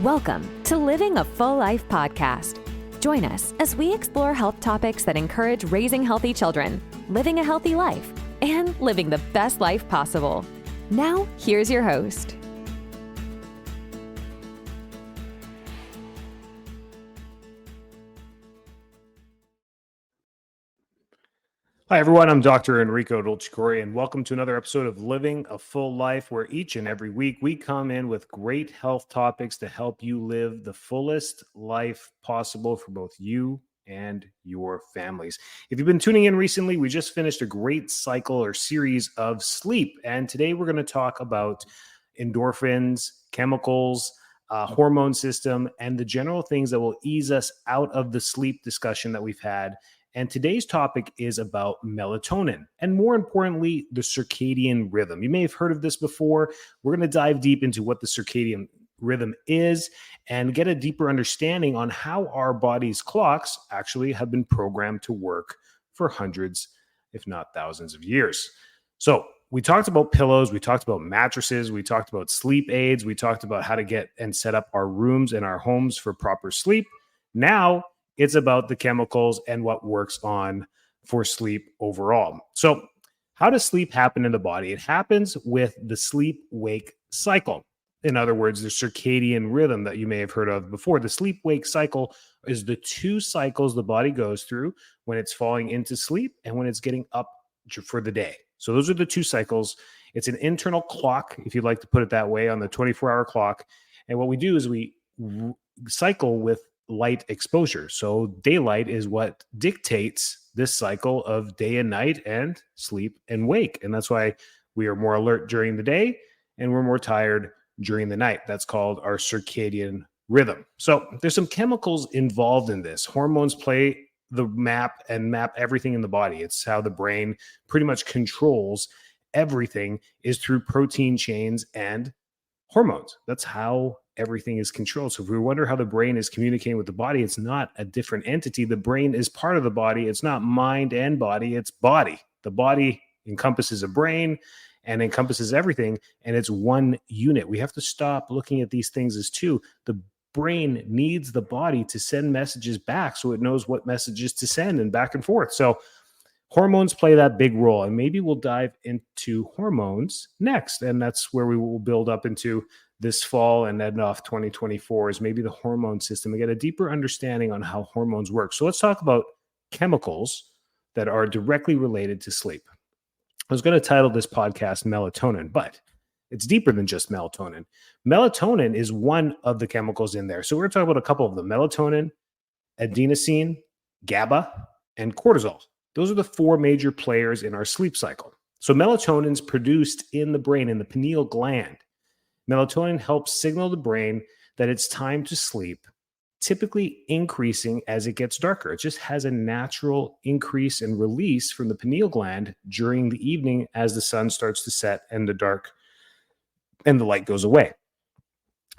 Welcome to Living a Full Life podcast. Join us as we explore health topics that encourage raising healthy children, living a healthy life, and living the best life possible. Now, here's your host. Hi, everyone. I'm Dr. Enrico Dolcecore, and welcome to another episode of Living a Full Life, where each and every week we come in with great health topics to help you live the fullest life possible for both you and your families. If you've been tuning in recently, we just finished a great cycle or series of sleep, and today we're going to talk about endorphins, chemicals, hormone system, and the general things that will ease us out of the sleep discussion that we've had. And today's topic is about melatonin, and more importantly, the circadian rhythm. You may have heard of this before. We're going to dive deep into what the circadian rhythm is and get a deeper understanding on how our body's clocks actually have been programmed to work for hundreds, if not thousands of years. So we talked about pillows, we talked about mattresses, we talked about sleep aids, we talked about how to get and set up our rooms and our homes for proper sleep. Now, it's about the chemicals and what works on for sleep overall. So how does sleep happen in the body? It happens with the sleep-wake cycle. In other words, the circadian rhythm that you may have heard of before. The sleep-wake cycle is the two cycles the body goes through when it's falling into sleep and when it's getting up for the day. So those are the two cycles. It's an internal clock, if you'd like to put it that way, on the 24-hour clock. And what we do is we cycle with light exposure. So daylight is what dictates this cycle of day and night and sleep and wake. And that's why we are more alert during the day and we're more tired during the night. That's called our circadian rhythm. So there's some chemicals involved in this. Hormones play the map everything in the body. It's how the brain pretty much controls everything, is through protein chains and hormones. That's how everything is controlled. So if we wonder how the brain is communicating with the body, it's not a different entity. The brain is part of the body. It's not mind and body, it's body. The body encompasses a brain and encompasses everything, and it's one unit. We have to stop looking at these things as two. The brain needs the body to send messages back so it knows what messages to send and back and forth. So hormones play that big role, and maybe we'll dive into hormones next. And that's where we will build up into this fall and end off 2024 is maybe the hormone system and get a deeper understanding on how hormones work. So let's talk about chemicals that are directly related to sleep. I was going to title this podcast Melatonin, but it's deeper than just melatonin. Melatonin is one of the chemicals in there. So we're going to talk about a couple of them: melatonin, adenosine, GABA, and cortisol. Those are the four major players in our sleep cycle. So melatonin is produced in the brain, in the pineal gland. Melatonin helps signal the brain that it's time to sleep, typically increasing as it gets darker. It just has a natural increase and release from the pineal gland during the evening as the sun starts to set and the dark and the light goes away.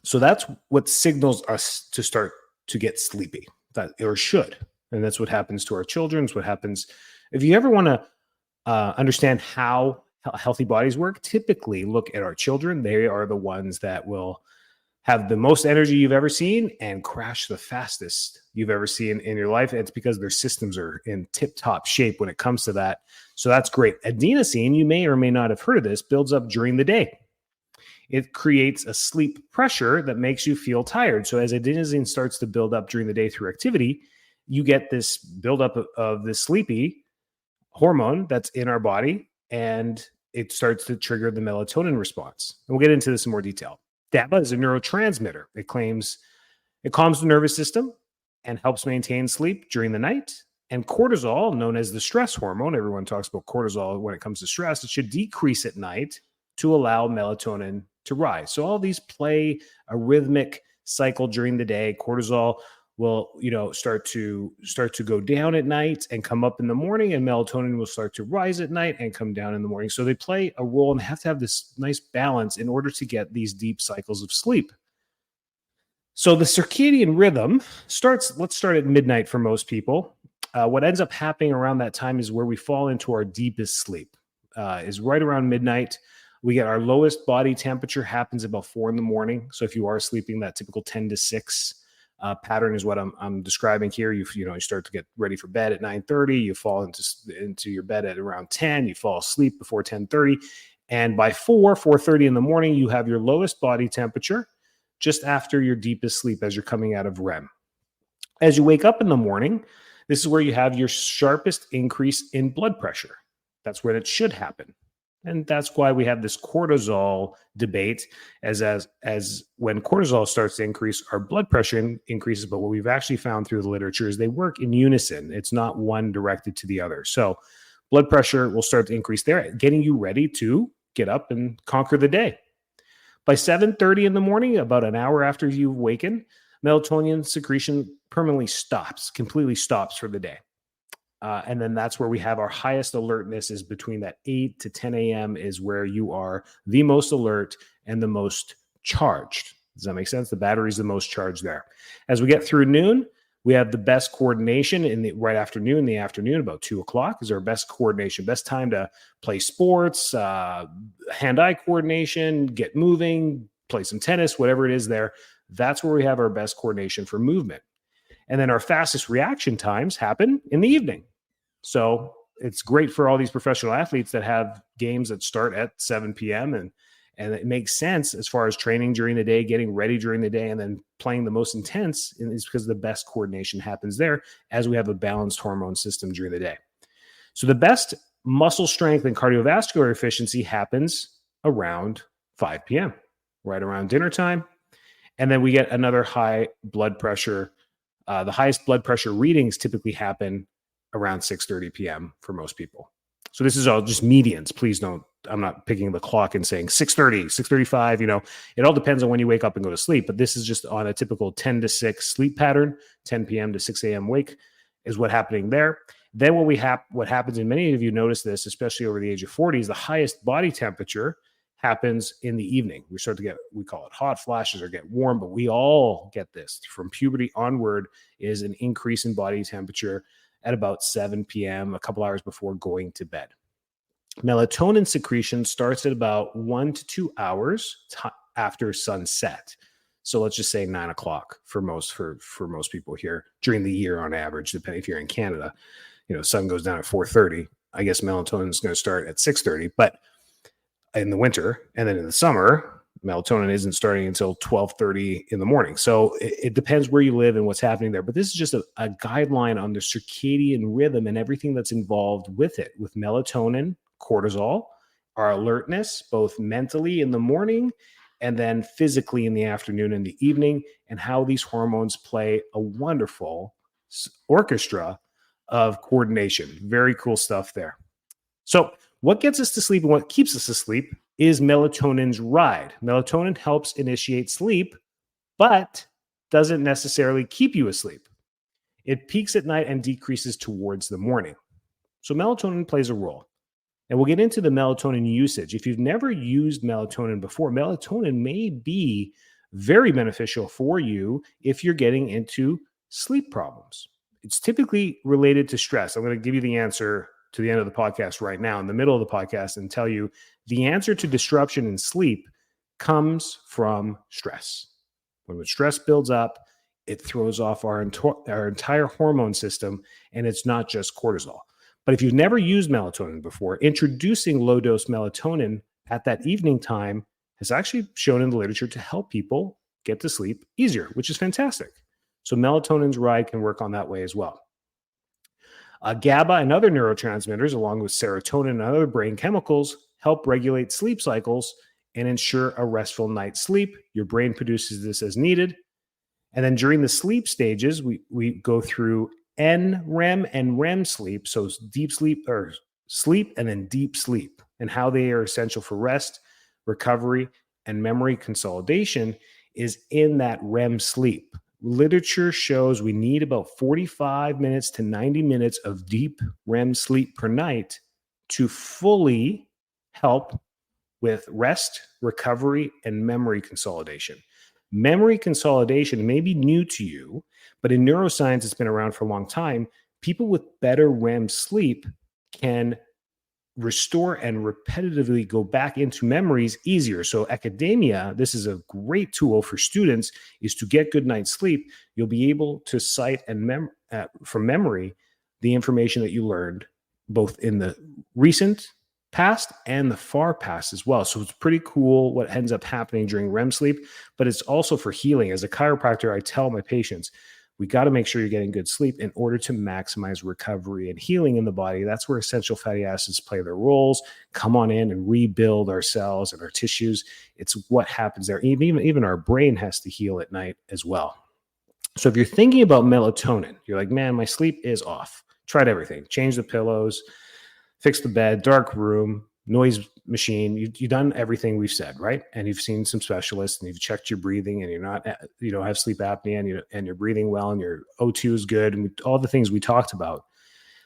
So that's what signals us to start to get sleepy, or should. And that's what happens to our children. It's what happens if you ever want to understand how healthy bodies work. Typically look at our children. They are the ones that will have the most energy you've ever seen and crash the fastest you've ever seen in your life. It's because their systems are in tip-top shape when it comes to that. So that's great. Adenosine, you may or may not have heard of this, builds up during the day. It creates a sleep pressure that makes you feel tired. So as adenosine starts to build up during the day through activity, you get this buildup of this sleepy hormone that's in our body, and it starts to trigger the melatonin response. And we'll get into this in more detail. GABA is a neurotransmitter. It calms the nervous system and helps maintain sleep during the night. And cortisol, known as the stress hormone, everyone talks about cortisol when it comes to stress, it should decrease at night to allow melatonin to rise. So all these play a rhythmic cycle during the day. Cortisol will, start to go down at night and come up in the morning, and melatonin will start to rise at night and come down in the morning. So they play a role and have to have this nice balance in order to get these deep cycles of sleep. So the circadian rhythm let's start at midnight for most people. What ends up happening around that time is where we fall into our deepest sleep, is right around midnight. We get our lowest body temperature happens about 4 in the morning. So if you are sleeping, that typical 10 to 6 pattern is what I'm describing here. You start to get ready for bed at 9:30. You fall into your bed at around 10. You fall asleep before 10:30. And by 4:30 in the morning, you have your lowest body temperature just after your deepest sleep as you're coming out of REM. As you wake up in the morning, this is where you have your sharpest increase in blood pressure. That's where it should happen. And that's why we have this cortisol debate as when cortisol starts to increase, our blood pressure increases. But what we've actually found through the literature is they work in unison. It's not one directed to the other. So blood pressure will start to increase there, getting you ready to get up and conquer the day. By 7:30 in the morning, about an hour after you've awakened, melatonin secretion completely stops for the day. And then that's where we have our highest alertness is between that 8 to 10 a.m. is where you are the most alert and the most charged. Does that make sense? The battery's the most charged there. As we get through noon, we have the best coordination right after noon. In the afternoon, about 2 o'clock is our best coordination, best time to play sports, hand-eye coordination, get moving, play some tennis, whatever it is there. That's where we have our best coordination for movement. And then our fastest reaction times happen in the evening. So it's great for all these professional athletes that have games that start at 7 p.m. And it makes sense as far as training during the day, getting ready during the day, and then playing the most intense is because the best coordination happens there as we have a balanced hormone system during the day. So the best muscle strength and cardiovascular efficiency happens around 5 p.m., right around dinner time. And then we get another high blood pressure. The highest blood pressure readings typically happen around 6:30 p.m. for most people. So this is all just medians. Please don't, I'm not picking the clock and saying 6:30, 6:35, it all depends on when you wake up and go to sleep. But this is just on a typical 10 to 6 sleep pattern, 10 p.m. to 6 a.m. wake is what's happening there. Then what happens, and many of you notice this, especially over the age of 40, is the highest body temperature happens in the evening. We start to get, we call it hot flashes or get warm, but we all get this from puberty onward is an increase in body temperature at about 7 p.m., a couple hours before going to bed. Melatonin secretion starts at about 1 to 2 hours after sunset. So let's just say 9 o'clock for most people here during the year on average, depending if you're in Canada. Sun goes down at 4:30. I guess melatonin is going to start at 6:30, but in the winter, and then in the summer, melatonin isn't starting until 12:30 in the morning. So it depends where you live and what's happening there. But this is just a guideline on the circadian rhythm and everything that's involved with it, with melatonin, cortisol, our alertness, both mentally in the morning and then physically in the afternoon and the evening, and how these hormones play a wonderful orchestra of coordination. Very cool stuff there. So what gets us to sleep and what keeps us asleep is melatonin's ride. Melatonin helps initiate sleep, but doesn't necessarily keep you asleep. It peaks at night and decreases towards the morning. So melatonin plays a role. And we'll get into the melatonin usage. If you've never used melatonin before, melatonin may be very beneficial for you if you're getting into sleep problems. It's typically related to stress. I'm going to give you the answer to the end of the podcast right now, in the middle of the podcast, and tell you the answer to disruption in sleep comes from stress. When stress builds up, it throws off our entire hormone system, and it's not just cortisol. But if you've never used melatonin before, introducing low-dose melatonin at that evening time has actually shown in the literature to help people get to sleep easier, which is fantastic. So melatonin's ride can work on that way as well. GABA and other neurotransmitters, along with serotonin and other brain chemicals, help regulate sleep cycles and ensure a restful night's sleep. Your brain produces this as needed. And then during the sleep stages, we go through NREM and REM sleep. So deep sleep or sleep and then deep sleep, and how they are essential for rest, recovery, and memory consolidation is in that REM sleep. Literature shows we need about 45 minutes to 90 minutes of deep REM sleep per night to fully help with rest, recovery, and memory consolidation. Memory consolidation may be new to you, but in neuroscience, it's been around for a long time. People with better REM sleep can restore and repetitively go back into memories easier. So academia, this is a great tool for students, is to get good night's sleep. You'll be able to cite and from memory the information that you learned both in the recent past and the far past as well. So it's pretty cool what ends up happening during REM sleep, but it's also for healing. As a chiropractor, I tell my patients, we got to make sure you're getting good sleep in order to maximize recovery and healing in the body. That's where essential fatty acids play their roles, come on in and rebuild our cells and our tissues. It's what happens there. Even our brain has to heal at night as well. So if you're thinking about melatonin, you're like, man, my sleep is off. Tried everything. Change the pillows, fix the bed, dark room, noise machine. You've done everything we've said, right? And you've seen some specialists and you've checked your breathing and you don't have sleep apnea and you're breathing well and your O2 is good and all the things we talked about.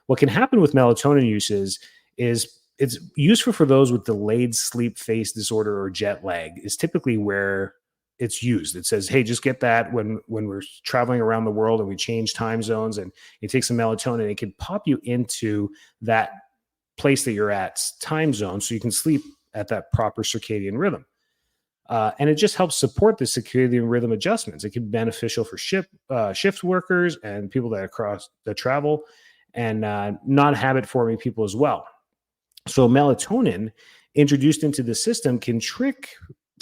What can happen with melatonin uses is it's useful for those with delayed sleep phase disorder or jet lag is typically where it's used. It says, hey, just get that when we're traveling around the world and we change time zones and you take some melatonin, it can pop you into that place that you're at time zone so you can sleep at that proper circadian rhythm. And it just helps support the circadian rhythm adjustments. It can be beneficial for shift workers and people that travel and non-habit forming people as well. So melatonin introduced into the system can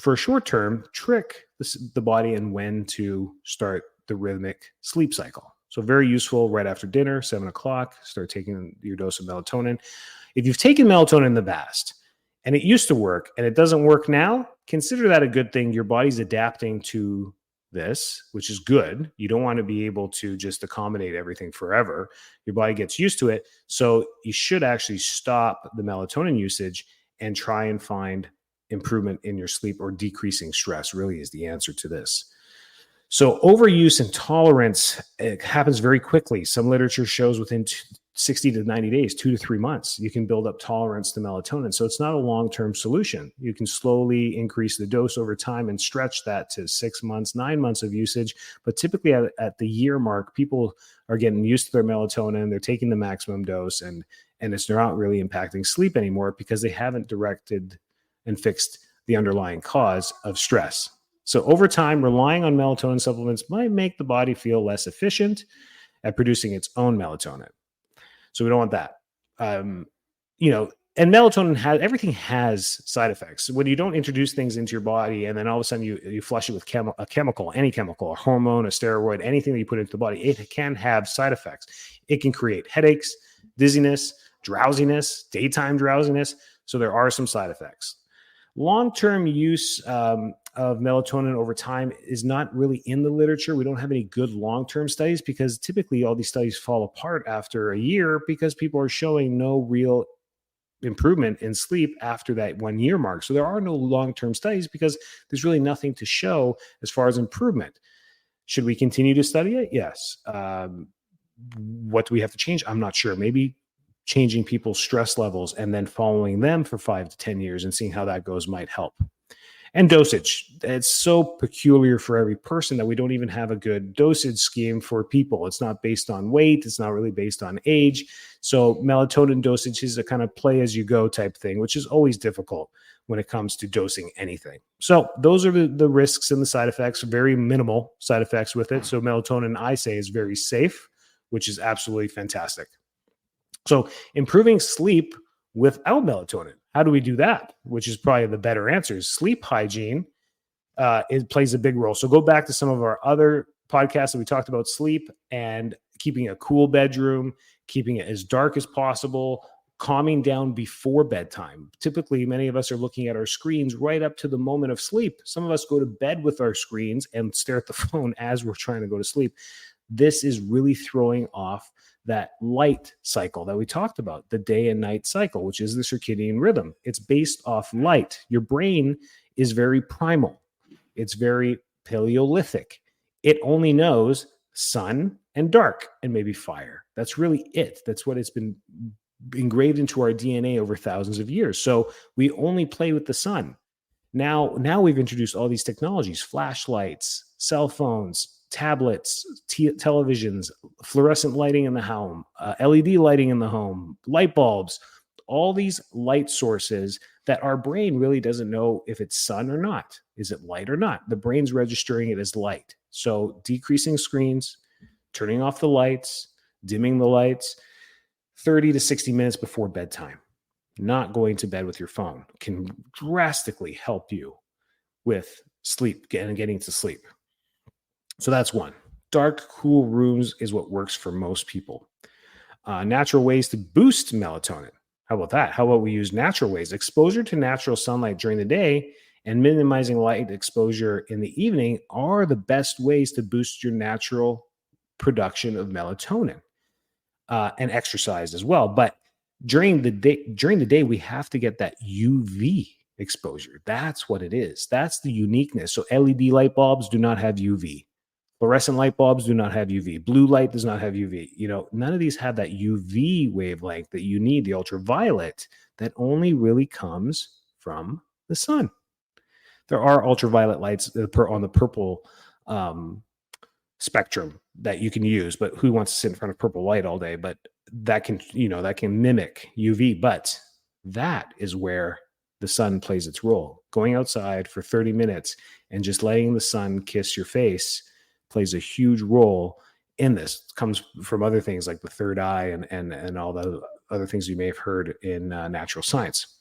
for a short term, trick the body and when to start the rhythmic sleep cycle. So very useful right after dinner, 7 o'clock, start taking your dose of melatonin. If you've taken melatonin in the past and it used to work and it doesn't work now, consider that a good thing. Your body's adapting to this, which is good. You don't want to be able to just accommodate everything forever. Your body gets used to it. So you should actually stop the melatonin usage and try and find improvement in your sleep or decreasing stress really is the answer to this. So overuse and tolerance, it happens very quickly. Some literature shows within 60 to 90 days, 2 to 3 months, you can build up tolerance to melatonin. So it's not a long-term solution. You can slowly increase the dose over time and stretch that to 6 months, 9 months of usage. But typically at the year mark, people are getting used to their melatonin. They're taking the maximum dose and it's not really impacting sleep anymore because they haven't directed and fixed the underlying cause of stress. So over time, relying on melatonin supplements might make the body feel less efficient at producing its own melatonin. So we don't want that. And melatonin everything has side effects. When you don't introduce things into your body and then all of a sudden you flush it with a chemical, any chemical, a hormone, a steroid, anything that you put into the body, it can have side effects. It can create headaches, dizziness, drowsiness, daytime drowsiness. So there are some side effects. Long-term use of melatonin over time is not really in the literature. We don't have any good long-term studies because typically all these studies fall apart after a year because people are showing no real improvement in sleep after that 1 year mark. So there are no long-term studies because there's really nothing to show as far as improvement. Should we continue to study it? Yes. What do we have to change? I'm not sure. Maybe changing people's stress levels and then following them for 5 to 10 years and seeing how that goes might help. And dosage. It's so peculiar for every person that we don't even have a good dosage scheme for people. It's not based on weight. It's not really based on age. So melatonin dosage is a kind of play as you go type thing, which is always difficult when it comes to dosing anything. So those are the risks and the side effects, very minimal side effects with it. So melatonin, I say, is very safe, which is absolutely fantastic. So improving sleep without melatonin. How do we do that? Which is probably the better answer. Sleep hygiene, it plays a big role. So go back to some of our other podcasts that we talked about sleep and keeping a cool bedroom, keeping it as dark as possible, calming down before bedtime. Typically, many of us are looking at our screens right up to the moment of sleep. Some of us go to bed with our screens and stare at the phone as we're trying to go to sleep. This is really throwing off that light cycle that we talked about, the day and night cycle, which is the circadian rhythm. It's based off light. Your brain is very primal. It's very Paleolithic. It only knows sun and dark and maybe fire. That's really it. That's what it's been engraved into our DNA over thousands of years. So we only play with the sun. Now we've introduced all these technologies, flashlights, cell phones, tablets, televisions, fluorescent lighting in the home, LED lighting in the home, light bulbs, all these light sources that our brain really doesn't know if it's sun or not. Is it light or not? The brain's registering it as light. So decreasing screens, turning off the lights, dimming the lights, 30 to 60 minutes before bedtime. Not going to bed with your phone can drastically help you with sleep and getting to sleep. So that's one. Dark, cool rooms is what works for most people. Natural ways to boost melatonin. How about that? How about we use natural ways? Exposure to natural sunlight during the day and minimizing light exposure in the evening are the best ways to boost your natural production of melatonin, and exercise as well. But during the day, we have to get that UV exposure. That's what it is. That's the uniqueness. So LED light bulbs do not have UV. Fluorescent light bulbs do not have UV. Blue light does not have UV. None of these have that UV wavelength that you need, the ultraviolet, that only really comes from the sun. There are ultraviolet lights on the purple spectrum that you can use, but who wants to sit in front of purple light all day? But that can mimic UV, but that is where the sun plays its role. Going outside for 30 minutes and just letting the sun kiss your face plays a huge role in this. It comes from other things like the third eye and all the other things you may have heard in natural science.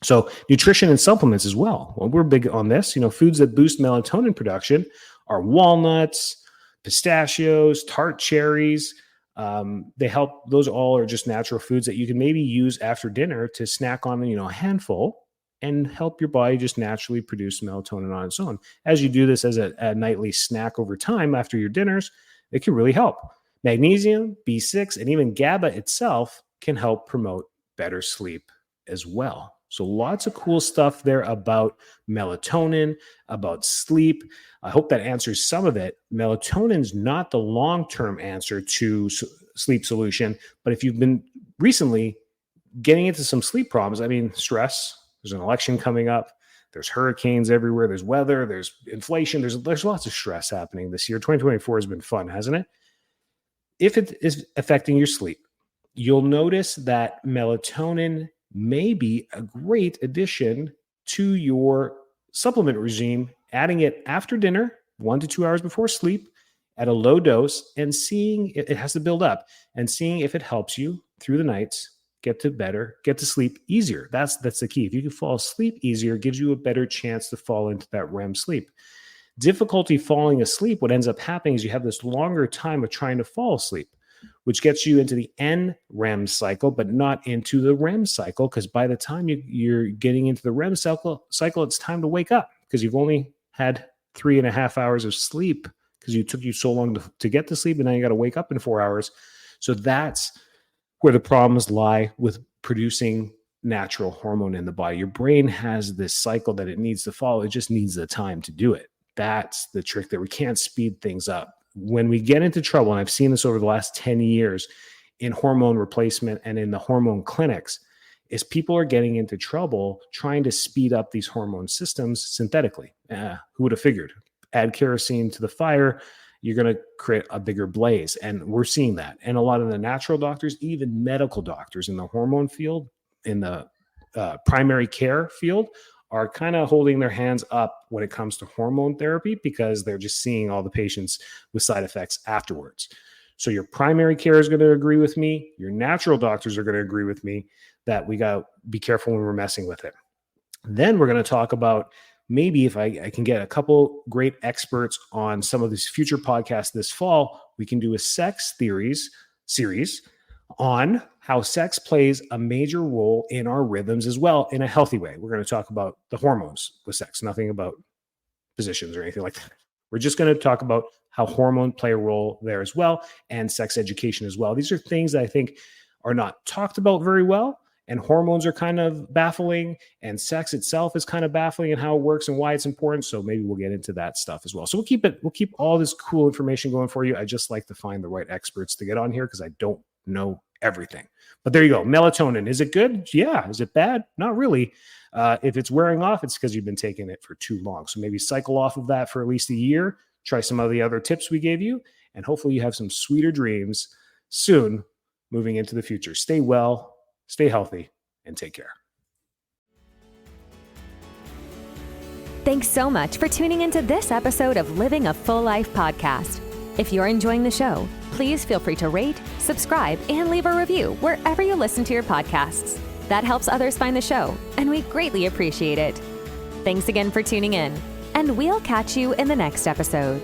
So nutrition and supplements as well. Well, we're big on this. Foods that boost melatonin production are walnuts, pistachios, tart cherries. They help. Those all are just natural foods that you can maybe use after dinner to snack on, a handful, and help your body just naturally produce melatonin on its own. As you do this as a nightly snack over time after your dinners, it can really help. Magnesium, B6, and even GABA itself can help promote better sleep as well. So lots of cool stuff there about melatonin, about sleep. I hope that answers some of it. Melatonin's not the long-term answer to sleep solution, but if you've been recently getting into some sleep problems, stress, there's an election coming up, there's hurricanes everywhere, there's weather, there's inflation, there's lots of stress happening this year. 2024 has been fun, hasn't it? If it is affecting your sleep, you'll notice that melatonin may be a great addition to your supplement regime, adding it after dinner, 1 to 2 hours before sleep at a low dose, and seeing it has to build up, and seeing if it helps you through the nights get to sleep easier. That's the key. If you can fall asleep easier, it gives you a better chance to fall into that REM sleep. Difficulty falling asleep, what ends up happening is you have this longer time of trying to fall asleep, which gets you into the NREM cycle, but not into the REM cycle, because by the time you're getting into the REM cycle, it's time to wake up because you've only had 3.5 hours of sleep because it took you so long to get to sleep, and now you got to wake up in 4 hours. So that's where the problems lie with producing natural hormone in the body. Your brain has this cycle that it needs to follow. It just needs the time to do it. That's the trick there. We can't speed things up. When we get into trouble, and I've seen this over the last 10 years in hormone replacement and in the hormone clinics, is people are getting into trouble trying to speed up these hormone systems synthetically. Who would have figured? Add kerosene to the fire, you're going to create a bigger blaze. And we're seeing that. And a lot of the natural doctors, even medical doctors in the hormone field, in the primary care field, are kind of holding their hands up when it comes to hormone therapy because they're just seeing all the patients with side effects afterwards. So your primary care is going to agree with me. Your natural doctors are going to agree with me that we got to be careful when we're messing with it. Then we're going to talk about maybe if I can get a couple great experts on some of these future podcasts this fall, we can do a sex theories series on how sex plays a major role in our rhythms as well in a healthy way. We're going to talk about the hormones with sex, nothing about positions or anything like that. We're just going to talk about how hormones play a role there as well, and sex education as well. These are things that I think are not talked about very well, and hormones are kind of baffling, and sex itself is kind of baffling and how it works and why it's important. So maybe we'll get into that stuff as well. So we'll keep all this cool information going for you. I just like to find the right experts to get on here because I don't know everything. But there you go. Melatonin. Is it good? Yeah. Is it bad? Not really. If it's wearing off, it's because you've been taking it for too long. So maybe cycle off of that for at least a year. Try some of the other tips we gave you, and hopefully you have some sweeter dreams soon moving into the future. Stay well, stay healthy, and take care. Thanks so much for tuning into this episode of Living a Full Life podcast. If you're enjoying the show, please feel free to rate, subscribe, and leave a review wherever you listen to your podcasts. That helps others find the show, and we greatly appreciate it. Thanks again for tuning in, and we'll catch you in the next episode.